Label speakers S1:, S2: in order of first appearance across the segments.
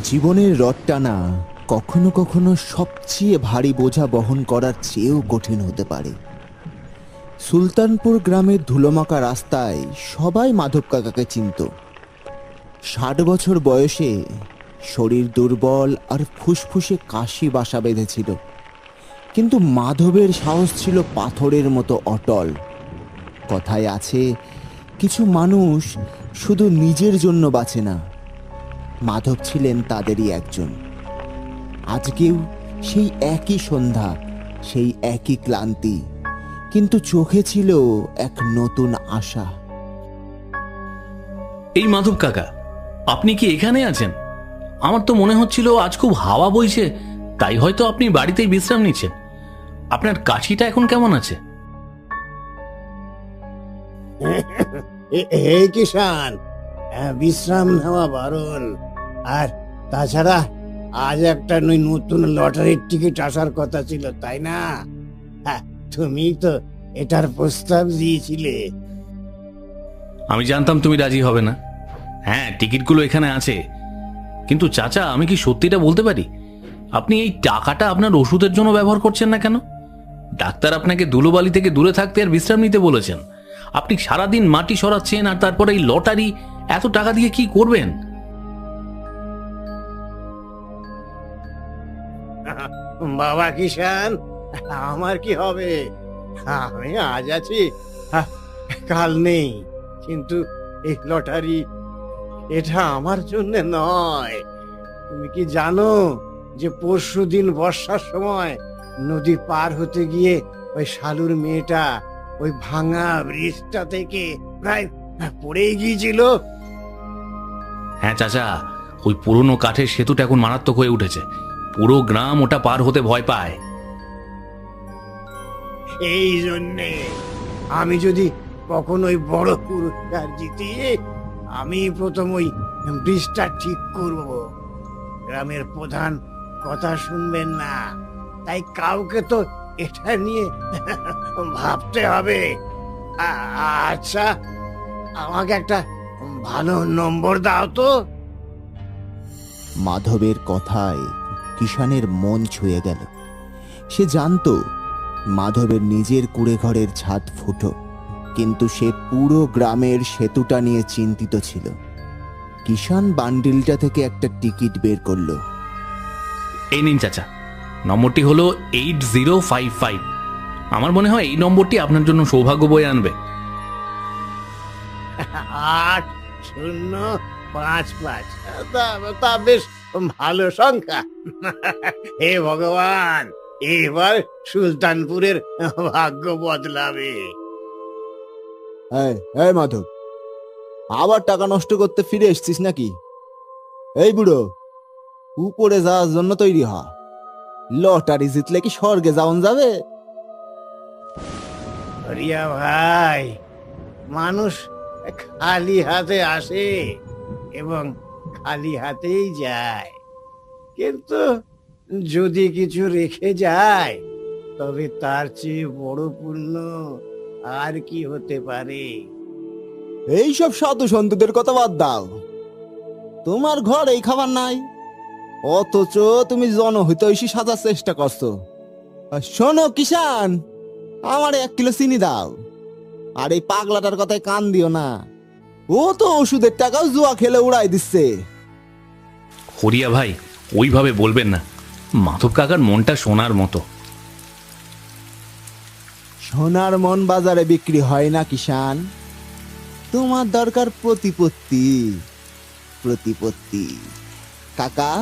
S1: জীবনের রড টানা কখনো কখনো সবচেয়ে ভারী বোঝা বহন করার চেয়েও কঠিন হতে পারে। সুলতানপুর গ্রামের ধুলোমাখা রাস্তায় সবাই মাধব কাকাকে চিনত। 60 বছর বয়সে শরীর দুর্বল আর ফুসফুসে কাশি বাসা বেঁধেছিল, কিন্তু মাধবের সাহস ছিল পাথরের মতো অটল। কথায় আছে, কিছু মানুষ শুধু নিজের জন্য বাঁচে না। মাধব ছিলেন তাদেরই একজন। আজকেও সেই একই সন্ধ্যা, সেই একই ক্লান্তি, কিন্তু চোখে ছিল এক নতুন আশা।
S2: এই মাধব কাকা, আপনি কি এখানে আছেন? আমার তো মনে হচ্ছিল আজ খুব হাওয়া বইছে, তাই হয়তো আপনি বাড়িতেই বিশ্রাম নিচ্ছেন। আপনার কাশিটা এখন কেমন আছে?
S3: এই কিষান, বিশ্রাম নেওয়া বারণ। আর তাছাড়া আজ একটা নতুন লটারির টিকিট আসার কথা ছিল, তাই না? তুমি তো এটার প্রস্তাব দিয়েছিলে।
S2: আমি জানতাম তুমি রাজি হবে না। হ্যাঁ, টিকিটগুলো এখানে আছে, কিন্তু চাচা, আমি কি সত্যিটা বলতে পারি? আপনি এই টাকাটা আপনার ওষুধের জন্য ব্যবহার করছেন না কেন? ডাক্তার আপনাকে ধুলোবালি থেকে দূরে থাকতে আর বিশ্রাম নিতে বলেছেন। আপনি সারাদিন মাটি সরাচ্ছেন, আর তারপরে এই লটারি, এত টাকা দিয়ে কি করবেন?
S3: বাবা কিষান, আমার কি হবে? আমি আজ আছি, কাল নেই। কিন্তু এই লটারি, এটা আমার জন্য নয়। তুমি কি জানো যে পরশুদিন বর্ষার সময় নদী পার হতে গিয়ে ওই শালুর মেয়েটা ওই ভাঙা ব্রিজটা থেকে প্রায় পড়েই গিয়েছিল?
S2: হ্যাঁ চাচা, ওই পুরনো কাঠের সেতুটা এখন মারাত্মক হয়ে উঠেছে। পুরো গ্রাম ওটা পার হতে ভয় পায়।
S3: এই জন্যে আমি যদি কখনো ওই বড় পুরস্কার জিতি, আমি প্রথম ওই ব্রিজটা ঠিক করব। গ্রামের প্রধান কথা শুনবেন না, তাই কাউকে তো এটা নিয়ে ভাবতে হবে। আচ্ছা, আমাকে একটা ভালো নম্বর দাও তো।
S1: মাধবের কথায় কিষানের মন ছুঁয়ে গেল। সে জানতো মাধবের নিজের কুড়ে ঘরের ছাদ ফুটো, কিন্তু সে পুরো গ্রামের সেতুটা নিয়ে চিন্তিত ছিল। কিষান বান্ডিলটা থেকে একটা টিকিট বের করলো।
S2: এই নিন চাচা, নম্বরটি হলো 8055। আমার মনে হয় এই নম্বরটি আপনার জন্য সৌভাগ্য বয়ে আনবে।
S3: 8055, তা বেশ ভালো সংখ্যা। হে ভগবান, এবার সুলতানপুরের ভাগ্য বদলাবে।
S1: এই মাধব, আবার টাকা নষ্ট করতে ফিরে এসছিস নাকি? এই বুড়ো, উপরে যাওয়ার জন্য তৈরি হ। লটারি জিতলে কি স্বর্গে যাওন যাবে?
S3: রিয়া ভাই, মানুষ খালি হাতে আসে এবং খালি হাতেই যায়, কিন্তু যদি কিছু রেখে যায়, তবে তার চেয়ে বড় পুণ্য আর কি হতে পারে?
S1: এইসব সাধু সন্তদের কথা বাদ দাও। তোমার ঘর এই খাবার নাই, অথচ তুমি জনহিতৈষী সাজার চেষ্টা করছো। শোনো কিষান, আমার 1 কিলো চিনি দাও। আর এই পাগলাটার কথায় কান দিও না, ও তো ওষুধের টাকাও জুয়া খেলে উড়াই দিচ্ছে।
S2: হরিয়া ভাই, ওইভাবে বলবেন না। মাধব কাকার মনটা সোনার মতো।
S1: সোনার মন বাজারে বিক্রি হয় না কিষান। তোমার দরকার প্রতিপত্তি। প্রতিপত্তি। কাকা,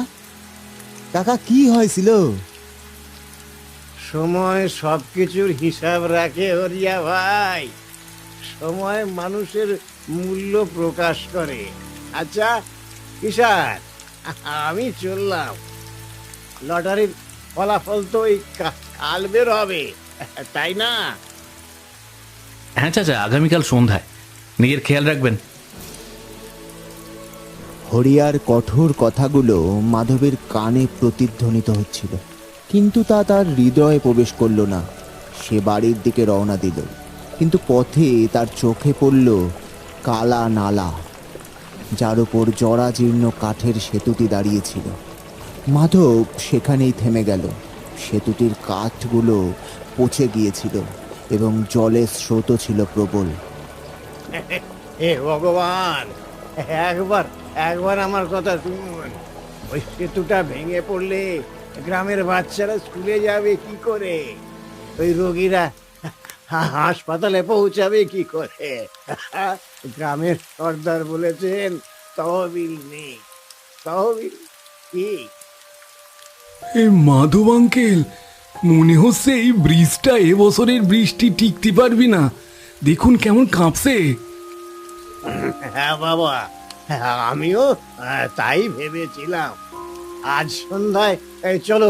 S1: কাকা কি হয়েছিল?
S3: সময় সবকিছুর হিসাব রাখে হরিয়া ভাই। সময় মানুষের মূল্য প্রকাশ করে। আচ্ছা কিষান, আমি চললাম। লটারির ফলাফল তো এই কাল বের হবে, তাই না?
S2: হ্যাঁ চাচা, আগামীকাল সন্ধ্যায়। নিজের খেয়াল রাখবেন।
S1: হরিয়ার কঠোর কথাগুলো মাধবের কানে প্রতিধ্বনিত হচ্ছিল, কিন্তু তা তার হৃদয়ে প্রবেশ করল না। সে বাড়ির দিকে রওনা দিল, কিন্তু পথে তার চোখে পড়ল কালা নালা। যার উপর জরাজীর্ণ কাঠের সেতুটি দাঁড়িয়েছিল। মাধব সেখানেই থেমে গেল। সেতুটির কাঠগুলো পচে গিয়েছিল এবং জলের স্রোতও ছিল প্রবল।
S3: হে ভগবান, একবার একবার আমার কথা শুনুন। ওই সেতুটা ভেঙে পড়লে গ্রামের বাচ্চারা স্কুলে যাবে কি করে? ওই রোগীরা হাসপাতালে পৌঁছাবে কি করে? গ্রামের সর্দার বলেছেন তহবিল নেই। তহবিল কি?
S4: এই মাধব আঙ্কেল, মনে হচ্ছে এই ব্রিজটা এবছরের বৃষ্টি টিকতে পারবি না। দেখুন কেমন কাঁপছে।
S3: হ্যাঁ বাবা, আমিও তাই ভেবেছিলাম। আজ সন্ধ্যায় চলো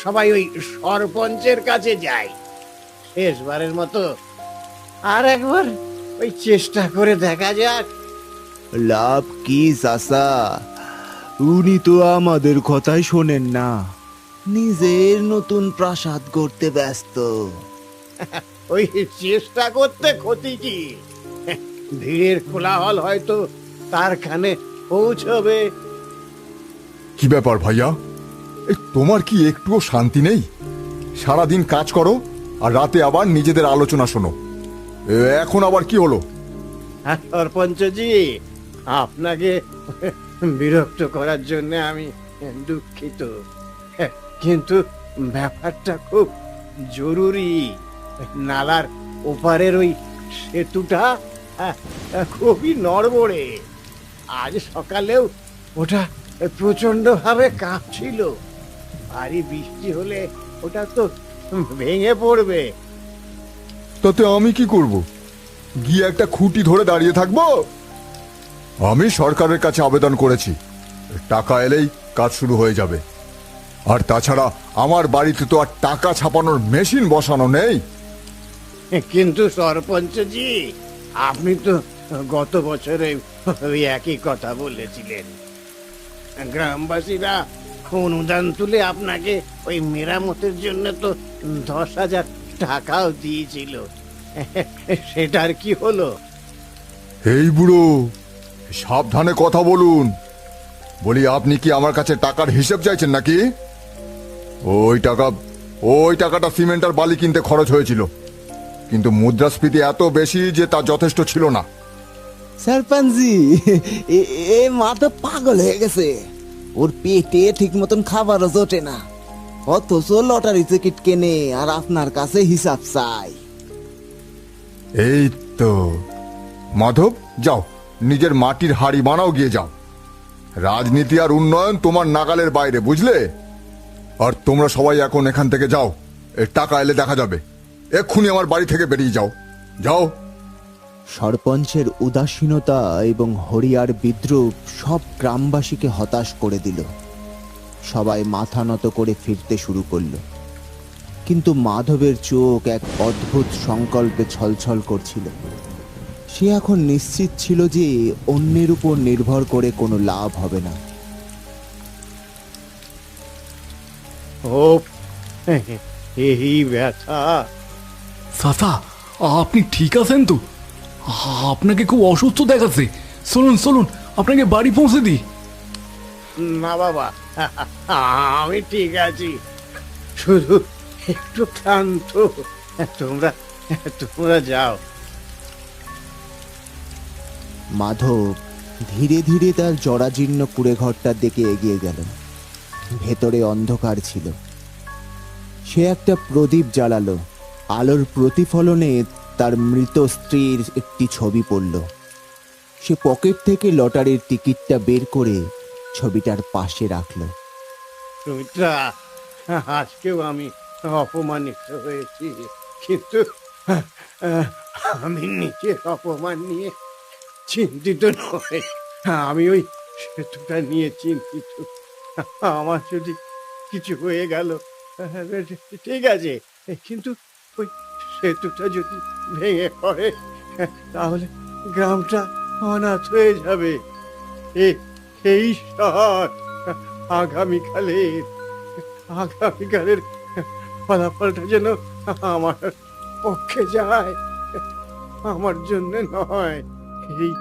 S3: সবাই ওই সরপঞ্চের কাছে যাই, শেষবারের মতো আর একবার ওই চেষ্টা করে দেখা যাক।
S1: লাভ কি চাচা? উনি তো আমাদের কথাই শোনেন না, নিজের নতুন প্রাসাদ করতে ব্যস্ত।
S3: ওই চেষ্টা করতে ক্ষতি কি? ভিড়ের কোলাহল হয়তো তার কানে পৌঁছবে।
S5: কি ব্যাপার ভাইয়া, তোমার কি একটুও শান্তি নেই? সারাদিন কাজ করো আর রাতে আবার নিজেদের আলোচনা শোনো। এখন আবার কি হলো?
S3: সরপঞ্চজি, আপনাকে বিরক্ত করার জন্য আমি দুঃখিত, কিন্তু ব্যাপারটা খুব জরুরি। নালার ওপারের ওই সেতুটা খুবই নড়বড়ে। আজ সকালেও ওটা প্রচন্ড ভাবে কাঁপছিল। ভারী বৃষ্টি হলে ওটা তো ভেঙে পড়বে।
S5: তাতে আমি কি করব? গিয়ে একটা খুঁটি ধরে দাঁড়িয়ে থাকবো? আমি সরকারের কাছে আবেদন করেছি, টাকা এলেই কাজ শুরু হয়ে যাবে। আর তাছাড়া আমার বাড়িতে তো আর টাকা ছাপানোর মেশিন বসানো নেই।
S3: কিন্তু সরপঞ্চজি, আপনি তো গত বছরে ওই একই কথা বলেছিলেন। গ্রামবাসীরা অনুদান তুলে আপনাকে ওই মেরামতের জন্য তো 10,000 টাকাও দিয়েছিল। সেটার কি হলো?
S5: এই বুড়ো, সাবধানে কথা বলুন। বলি, আপনি কি আমার কাছে টাকার হিসেব চাইছেন নাকি? ওই টাকাটা সিমেন্ট আর বালি কিনতে খরচ হয়েছিল, কিন্তু মুদ্রাস্ফীতি এত বেশি যে তা যথেষ্ট ছিল না।
S1: সরপঞ্চজি, এ মা তো পাগল হয়ে গেছে। ওর পেটে ঠিক মতন খাবারও জোটে না, অথচ লটারি টিকিট কেনে আর আপনার কাছে হিসাব চাই।
S5: এই তো মাধব, যাও নিজের মাটির হাড়ি বানাও, গিয়ে যাও। রাজনীতি আর উন্নয়ন তোমার নাগালের বাইরে, বুঝলে? আর তোমরা সবাই এখন এখান থেকে যাও, এর টাকা এলে দেখা যাবে। এক্ষুনি আমার বাড়ি থেকে বেরিয়ে যাও, যাও।
S1: সরপঞ্চের উদাসীনতা এবং হরিয়ার বিদ্রুপ সব গ্রামবাসীকে হতাশ করে দিল। সবাই মাথা নত করে ফিরতে শুরু করলো, কিন্তু মাধবের চোখ এক অদ্ভুত সংকল্পে ছলছল করছিল। সে এখন নিশ্চিত ছিল যে অন্যের উপর নির্ভর করে কোনো লাভ হবে না।
S3: ও, এই ব্যথা!
S4: চাচা, আপনি ঠিক আছেন তো? আপনাকে খুব অসুস্থ দেখাচ্ছে। চলুন চলুন, আপনাকে বাড়ি পৌঁছে দিই।
S3: না বাবা, আমি ঠিক আছি, শুধু একটু ক্লান্ত। তোমরা তোমরা যাও।
S1: মাধব ধীরে ধীরে তার জরাজীর্ণ কুড়ে ঘরটার দিকে এগিয়ে গেল। ভেতরে অন্ধকার ছিল। সে একটা প্রদীপ জ্বালালো। আলোর প্রতিফলনে তার মৃত স্ত্রীর একটি ছবি পড়ল। সে পকেট থেকে লটারির টিকিটটা বের করে ছবিটার পাশে রাখলো।
S3: সুমিত্রা, আজকেও আমি অপমানিত হয়েছি, কিন্তু আমি নিজের অপমান নিয়ে চিন্তিত নয়। আমি ওই সেতুটা নিয়ে চিন্তিত। আমার যদি কিছু হয়ে গেল ঠিক আছে, কিন্তু ওই সেতুটা যদি ভেঙে পড়ে তাহলে গ্রামটা অনাথ হয়ে যাবে। এই শহর আগামীকালের ফলাফলটা যেন আমার পক্ষে যায়, আমার জন্য নয়। এই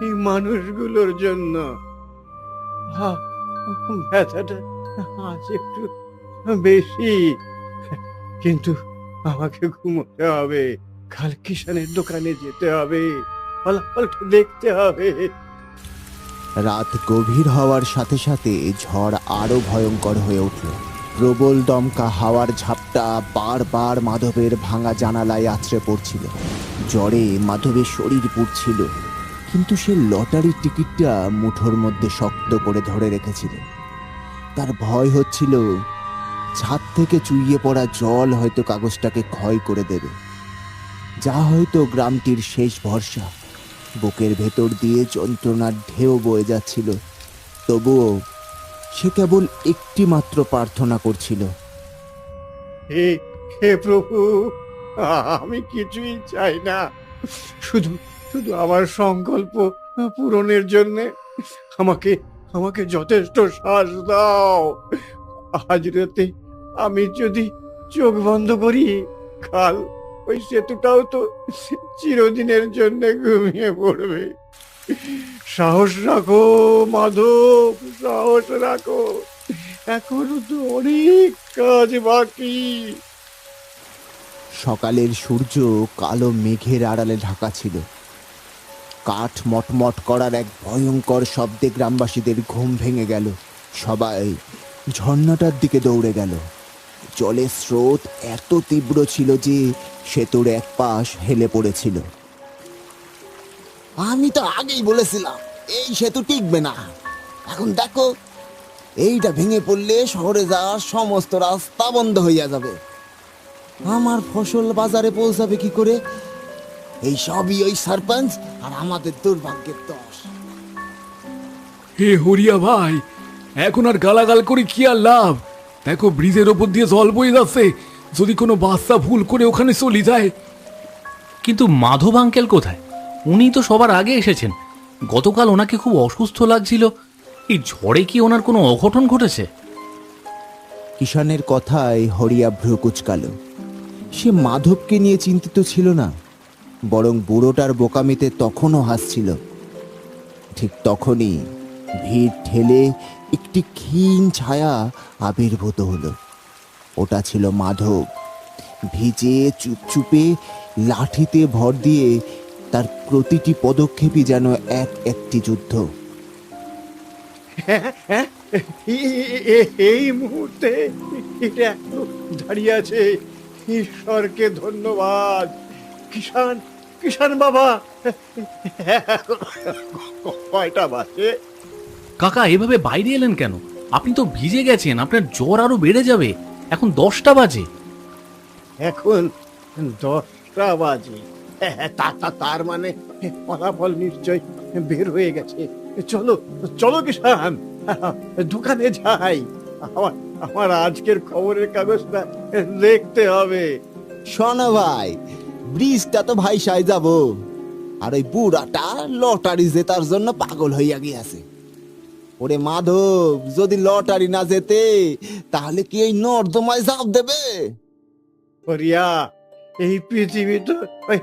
S3: এই মানুষগুলোর জন্য। হা, ব্যথাটা আজ একটু বেশি, কিন্তু আমাকে ঘুমোতে হবে, কাল কিষানের দোকানে যেতে হবে, ফলাফলটা দেখতে হবে।
S1: রাত গভীর হওয়ার সাথে সাথে ঝড় আরো ভয়ঙ্কর হয়ে উঠল। প্রবল দমকা হাওয়ার ঝাপটা বারবার মাধবের ভাঙা জানালায় আছড়ে পড়ছিল। জ্বরে মাধবের শরীর পুড়ছিল, কিন্তু সে লটারির টিকিটটা মুঠোর মধ্যে শক্ত করে ধরে রেখেছিল। তার ভয় হচ্ছিল ছাদ থেকে চুইয়ে পড়া জল হয়তো কাগজটাকে ক্ষয় করে দেবে, যা হয়তো গ্রামটির শেষ ভরসা। বুকের ভেতর দিয়ে যন্ত্রণার ঢেউ বয়ে যাচ্ছিল, তবুও সে কেবল একটি মাত্র প্রার্থনা করছিল।
S3: হে হে প্রভু, আমি কিছুই চাই না, শুধু শুধু আমার সংকল্প পূরণের জন্য আমাকে আমাকে যথেষ্ট শ্বাস দাও। আজ রাতে আমি যদি চোখ বন্ধ করি, কাল ওই সেতুটাও তো চিরদিনের জন্য ঘুমিয়ে পড়বে। সাহস রাখো মাধব, সাহস রাখো, এখনো তো অনেক কাজ বাকি।
S1: সকালের সূর্য কালো মেঘের আড়ালে ঢাকা ছিল। কাঠ মটমট করার এক ভয়ঙ্কর শব্দে গ্রামবাসীদের ঘুম ভেঙে গেল। সবাই ঝর্ণাটার দিকে দৌড়ে গেল। জলের স্রোত এত তীব্র ছিল যে সেতুর এক পাশ হেলে পড়েছিল। আমি তো আগেই বলেছিলাম এই সেতু টিকবে না। এখন দেখো, এইটা ভেঙে পড়লে শহরে যাওয়ার সমস্ত রাস্তা বন্ধ হইয়া যাবে। আমার ফসল বাজারে পৌঁছাবে কি করে? এই সবই ওই সরপঞ্চ আর আমাদের দুর্ভাগ্যের দোষ।
S4: হে হরিয়া ভাই, এখন আর গালাগাল করে কি আর লাভ? দেখো ব্রিজের ওপর দিয়ে জল বয়ে যাচ্ছে, যদি কোনো বাচ্চা ভুল করে ওখানে চলে যায়।
S2: কিন্তু মাধব আঙ্কেল কোথায়? উনি তো সবার আগে এসেছেন। গতকাল ওনাকে খুব অসুস্থ লাগছিল। এই ঝড়ে কি ওনার কোনো অঘটন ঘটেছে?
S1: কিষানের কথায় হরিয়া ভ্রু কুচকালো। সে মাধবকে নিয়ে চিন্তিত ছিল না, বরং বুড়োটার বোকামিতে তখনও হাসছিল। ঠিক তখনই ভিড় ঠেলে একটি ক্ষীণ ছায়া আবির্ভূত হলো। ওটা ছিল মাধব। ভিজে চুপচুপে লাঠিতে ভর দিয়ে তার প্রতিটি পদক্ষেপই যেন এক একটি যুদ্ধ।
S3: এই মুহূর্তে এটা একটু দাঁড়িয়ে আছে, ঈশ্বরকে ধন্যবাদ। কিষান, কিষান বাবা, কয়টা বাজে?
S2: কাকা এভাবে বাইরে এলেন কেন? আপনি তো ভিজে গেছেন, আপনার জ্বর আরো বেড়ে যাবে। এখন 10টা বাজে।
S3: এখন 10টা বাজে। তার মানে ফলাফল নিশ্চয় বের হয়ে গেছে। চলো চলো কিষান, দোকানে যাই। আমার আমার আজকের খবরের কাগজটা দেখতে হবে।
S1: শোনো ভাই, ব্রিজটা তো ভাই সাই যাব, আর ওই বুড়াটা লটারি জেতার জন্য পাগল হইয়া গিয়াছে। ওরে মাধব, যদি লটারি না জেতে তাহলে কি এই নর্দমায় ঝাঁপ দেবে?
S3: হরিয়া, এই পৃথিবী তো ওই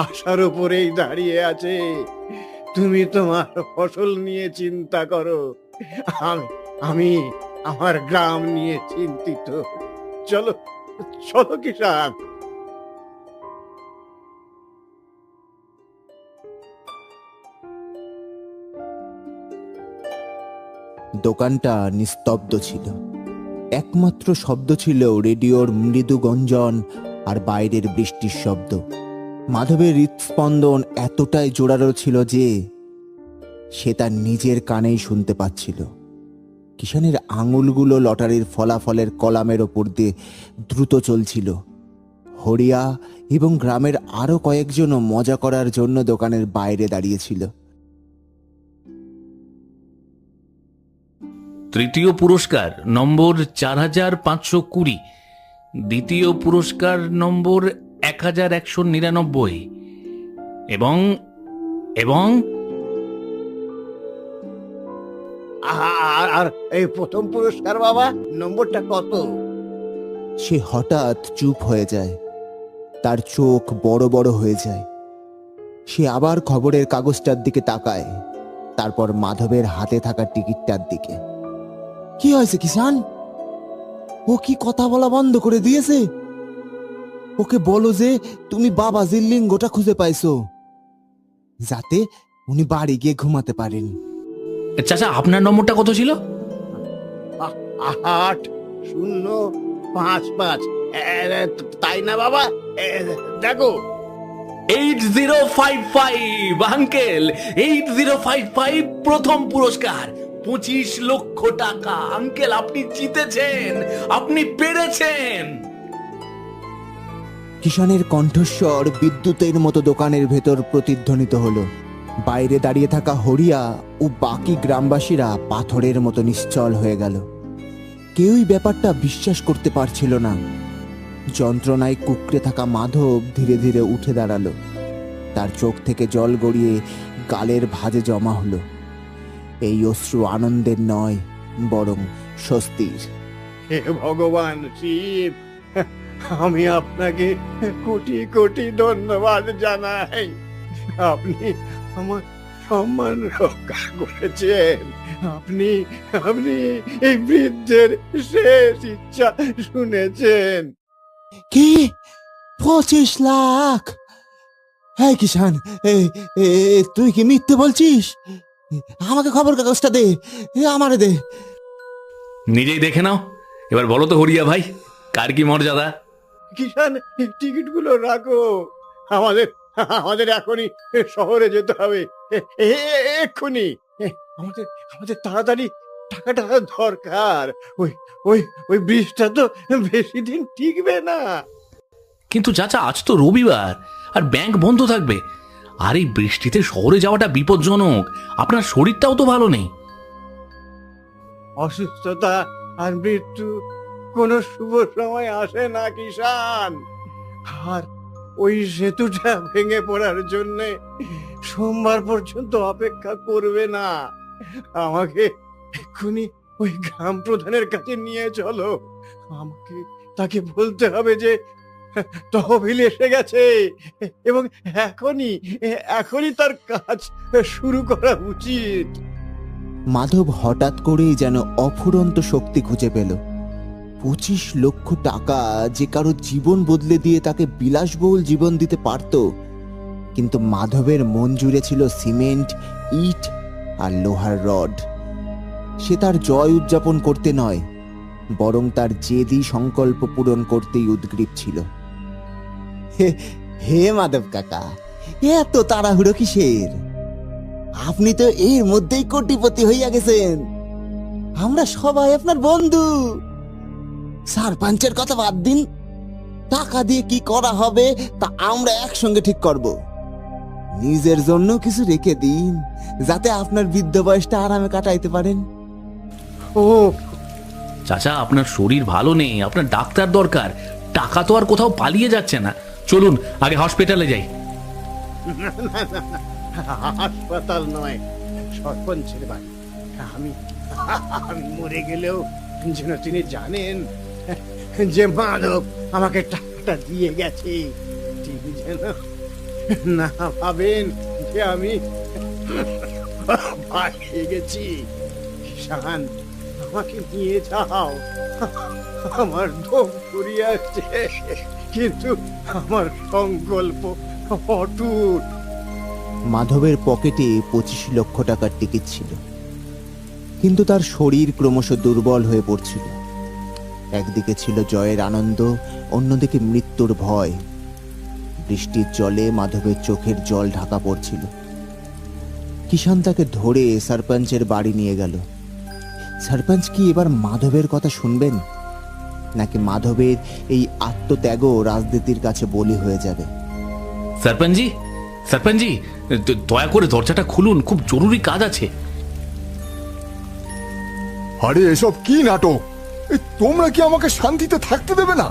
S3: আশার উপরেই দাঁড়িয়ে আছে। তুমি তোমার ফসল নিয়ে চিন্তা করো, আমি আমি আমার গ্রাম নিয়ে চিন্তিত। চলো চলো কিষান।
S1: দোকানটা নিস্তব্ধ ছিল। একমাত্র শব্দ ছিল রেডিওর মৃদু গঞ্জন আর বাইরের বৃষ্টির শব্দ। মাধবের হৃৎস্পন্দন এতটাই জোরালো ছিল যে সে তার নিজের কানেই শুনতে পাচ্ছিল। কিষানের আঙুলগুলো লটারির ফলাফলের কলামের ওপর দিয়ে দ্রুত চলছিল। হরিয়া এবং গ্রামের আরো কয়েকজনও মজা করার জন্য দোকানের বাইরে দাঁড়িয়েছিল।
S2: তৃতীয় পুরস্কার নম্বর 4520, দ্বিতীয় পুরস্কার নম্বর 1199 এবং এবং
S3: আর এই প্রথম পুরস্কার বাবা, নম্বরটা কত?
S1: সে হঠাৎ চুপ হয়ে যায়, তার চোখ বড় বড় হয়ে যায়। সে আবার খবরের কাগজটার দিকে তাকায়, তারপর মাধবের হাতে থাকা টিকিটটার দিকে। কি হয়েছে কিষান? ও কি কথা বলা বন্ধ করে দিয়েছে? ওকে বলো যে তুমি বাবাজির লিঙ্গটা খুঁজে পাইছো, যাতে উনি বাড়ি গিয়ে ঘুমাতে পারেন।
S2: চাচা আপনার নম্বরটা কত ছিল?
S3: 8-0-5-5। তাই না বাবা? দেখো
S2: 8055 আঙ্কেল, 8055 প্রথম পুরস্কার 25 লক্ষ টাকা। আঙ্কেল আপনি জিতেছেন, আপনি পেরেছেন।
S1: কিষানের কণ্ঠস্বর বিদ্যুতের মতো দোকানের ভেতর প্রতিধ্বনিত হলো। বাইরে দাঁড়িয়ে থাকা হরিয়া ও বাকি গ্রামবাসীরা পাথরের মতো নিশ্চল হয়ে গেল। কেউই ব্যাপারটা বিশ্বাস করতে পারছিল না। যন্ত্রণায় কুঁকড়ে থাকা মাধব ধীরে ধীরে উঠে দাঁড়ালো। তার চোখ থেকে জল গড়িয়ে গালের ভাঁজে জমা হলো। এই অশ্রু আনন্দের নয়, বরং স্বস্তির।
S3: হে ভগবান শিব, আমি আপনাকে কোটি কোটি ধন্যবাদ জানাই। আপনি আমার সম্মান রক্ষা করেছেন। আপনি আপনি এই বৃদ্ধের শেষ ইচ্ছা শুনেছেন।
S1: কি 25 লাখ? হ্যাঁ কিষান, তুই কি মিথ্যে বলছিস? আমাকে খবর কাগজটা দে, আমারে দে।
S2: নিজেই দেখে নাও। এবার বলো তো হরিয়া ভাই, কার কি মর্যাদা?
S3: কিষান, টিকিট গুলো রাখো। আমাদের আমাদের এখনই শহরে যেতে হবে, এক্ষুনি। আমাদের আমাদের তাড়াতাড়ি টাকাটা দরকার। ওই ওই ওই ব্রিজটা তো বেশি দিন টিকবে না।
S2: কিন্তু চাচা আজ তো রবিবার, আর ব্যাংক বন্ধ থাকবে। আর এই বৃষ্টিতে শহরে যাওয়াটা বিপজ্জনক। আপনার শরীরটাও তো ভালো নেই।
S3: অসুস্থতা আর মৃত্যু কোনো শুভ সময় আসে না কিষান। আর ওই সেতুটা ভেঙে পড়ার জন্য সোমবার পর্যন্ত অপেক্ষা করবে না। আমাকে এক্ষুনি ওই গ্রাম প্রধানের কাছে নিয়ে চলো। আমাকে তাকে বলতে হবে যে তহবিল এসে গেছে এবং এখনই এখনই তার কাজ শুরু করা উচিত।
S1: মাধব হঠাৎ করেই যেন অফুরন্ত শক্তি খুঁজে পেল। 25 লক্ষ টাকা যে কারো জীবন বদলে দিয়ে তাকে বিলাসবহুল জীবন দিতে পারত, কিন্তু মাধবের মন জুড়ে ছিল সিমেন্ট, ইট আর লোহার রড। সে তার জয় উদযাপন করতে নয়, বরং তার জেদি সংকল্প পূরণ করতেই উদ্গ্রীব ছিল। হে মাধব কাকা, এত তাড়াহুড়ো কিসের? আপনি তো এর মধ্যেই কোটিপতি হইয়া গেছেন। আমরা সবাই আপনার বন্ধু। সারপাঞ্চের কথা বাদ দিন, টাকা দিয়ে কি করা হবে তা আমরা একসঙ্গে ঠিক করব। নিজের জন্য কিছু রেখে দিন, যাতে আপনার বৃদ্ধ বয়সটা আরামে কাটাইতে পারেন।
S3: ও
S2: চাচা আপনার শরীর ভালো নেই, আপনার ডাক্তার দরকার। টাকা তো আর কোথাও পালিয়ে যাচ্ছে না। চলুন আগে হসপিটালে যাই।
S3: হাসপাতাল নয়, সরপঞ্চের বাড়ি। আমি আমি মরে গেলেও যেন তিনি জানেন যে মাধব আমাকে টাকাটা দিয়ে গেছে। তিনি যেন না ভাবেন যে আমি পাঠিয়ে গেছি। কিষান, আমাকে নিয়ে যাও। আমার দম ফুরিয়াছে, কিন্তু আমার সংকল্প অটুট।
S1: মাধবের পকেটে 25 লক্ষ টাকার টিকিট ছিল, কিন্তু তার শরীর ক্রমশ দুর্বল হয়ে পড়ছিল। একদিকে ছিল জয়ের আনন্দ, অন্যদিকে মৃত্যুর ভয়। বৃষ্টির জলে মাধবের চোখের জল ঢাকা পড়ছিল। কিষান তাকে ধরে সারপঞ্চের বাড়ি নিয়ে গেল। সারপঞ্চ কি এবার মাধবের কথা শুনবেন, নাকি মাধবের এই আত্মত্যাগও রাজনীতির কাছে বলি হয়ে যাবে?
S2: সরপঞ্চজি, সরপঞ্চজি, দয়া করে দরজাটা খুলুন, খুব জরুরি কাজ আছে।
S5: আরে এসব কি নাটক? তোমরা কি আমাকে শান্তিতে থাকতে দেবে না?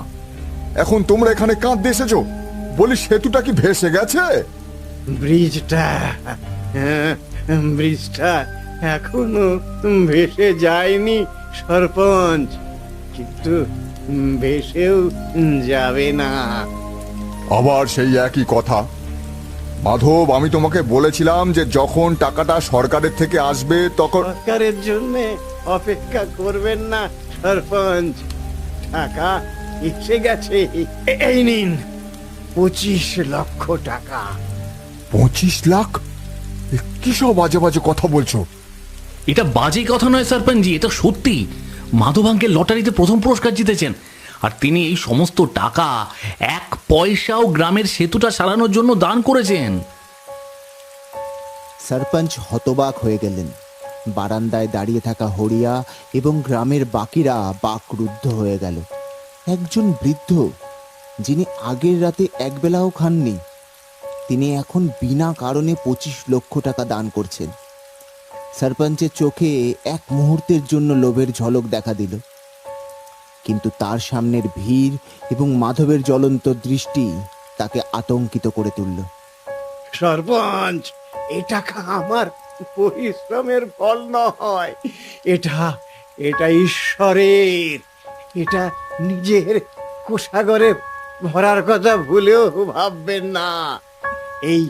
S5: এখন তোমরা এখানে কাঁদতে এসেছো? বলি সেতুটা কি ভেসে গেছে?
S3: ব্রিজটা এখনো ভেসে যায়নি সরপঞ্চ, কিন্তু ভেসেও যাবে না।
S5: আবার সেই একই কথা। মাধব, আমি তোমাকে বলেছিলাম যে যখন টাকাটা সরকারের থেকে আসবে তখন।
S3: সরকারের জন্য অপেক্ষা করবেন না সরপঞ্চ, টাকা এসে গেছে। এই নিন 25 লক্ষ টাকা।
S5: 25 লাখ? কি সব বাজে বাজে কথা বলছো?
S2: এটা বাজে কথা নয় সরপঞ্চজি, এটা সত্যি। মাধব আঙ্কেল লটারিতে প্রথম পুরস্কার জিতেছেন, আর তিনি এই সমস্ত টাকা 1 পয়সাও গ্রামের সেতুটা সারানোর জন্য দান করেছেন।
S1: সরপঞ্চ হতবাক হয়ে গেলেন। বারান্দায় দাঁড়িয়ে থাকা হরিয়া এবং গ্রামের বাকিরা বাকরুদ্ধ হয়ে গেল। একজন বৃদ্ধ, যিনি আগের রাতে একবেলাও খাননি, তিনি এখন বিনা কারণে 25 লক্ষ টাকা দান করছেন। সরপঞ্চের চোখে এক মুহূর্তের জন্য লোভের ঝলক দেখা দিল, কিন্তু তার সামনের ভিড় এবং মাধবের জ্বলন্ত দৃষ্টি তাকে আতঙ্কিত করে তুলল।
S3: সরপঞ্চ, এই টাকা আমার পরিশ্রমের ফল নয়, এটা ঈশ্বরের। এটা নিজের কোষাগরে ভরার কথা ভুলেও ভাববেন না। এই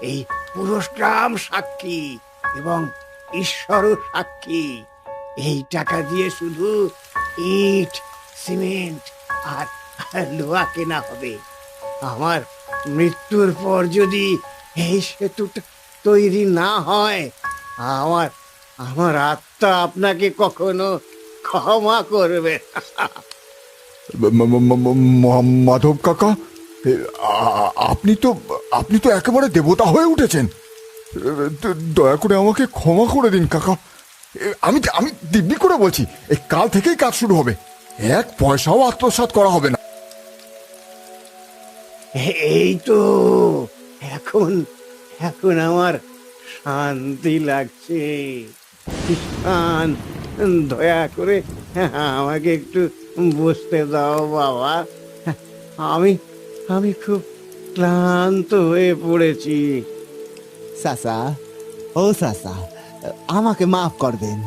S3: এই পুরস্কার সাক্ষী এবং ঈশ্বরও সাক্ষী। এই টাকা দিয়ে শুধু ইট, সিমেন্ট আর লোহা কেনা হবে। আমার মৃত্যুর পর যদি এই সেতুটা তৈরি না হয়, আমার আত্মা আপনাকে কখনো ক্ষমা করবে না।
S5: মাধব কাকা, আপনি তো একেবারে দেবতা হয়ে উঠেছেন। দয়া করে আমাকে ক্ষমা করে দিন কাকা। আমি দিব্যি করে বলছি, এই কাল থেকেই কাজ শুরু হবে। 1 পয়সাও আত্মসাৎ করা হবে না।
S3: এই তো এখন আমার শান্তি লাগছে। কৃষ্ণ, দয়া করে আমাকে একটু বসতে দাও বাবা। আমি খুব ক্লান্ত হয়ে পড়েছি।
S1: চাচা, ও চাচা, আমাকে মাফ করবেন।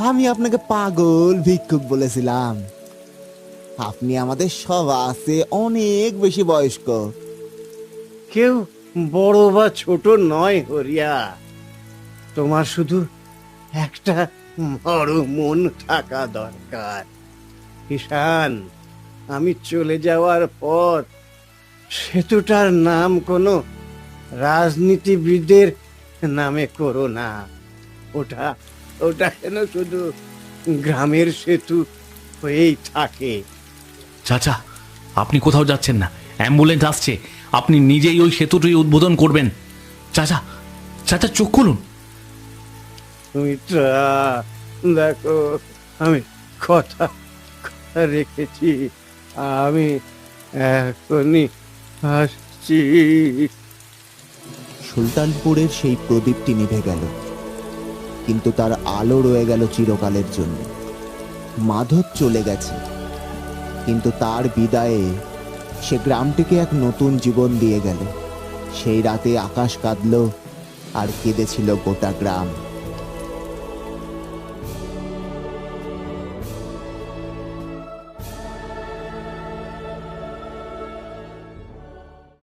S1: আমি আপনাকে পাগল ভিক্ষুক বলেছিলাম। আপনি আমাদের সবার চেয়ে অনেক বেশি বয়স্ক।
S3: কেউ বড় বা ছোট নয় হরিয়া, তোমার শুধু একটা বড় মন থাকা দরকার। কিষান, আমি চলে যাওয়ার পর সেতুটার নাম কোনো রাজনীতিবিদের নামে করো না। ওটা যেন শুধু গ্রামের সেতু হয়েই থাকে।
S2: চাচা, আপনি কোথাও যাচ্ছেন না, অ্যাম্বুলেন্স আসছে। আপনি নিজেই ওই সেতুটি উদ্বোধন করবেন। চাচা চোখ খুলুন।
S3: সুমিত্রা, দেখো, আমি কথা রেখেছি। আমি এখনই আসছি।
S1: সুলতানপুরের সেই প্রদীপটি নিভে গেল, কিন্তু তার আলো রয়ে গেল চিরকালের জন্য। মাধব চলে গেছে, কিন্তু তার বিদায়ে সে গ্রামটিকে এক নতুন জীবন দিয়ে গেল। সেই রাতে আকাশ কাঁদল আর কেঁদেছিল গোটা গ্রাম।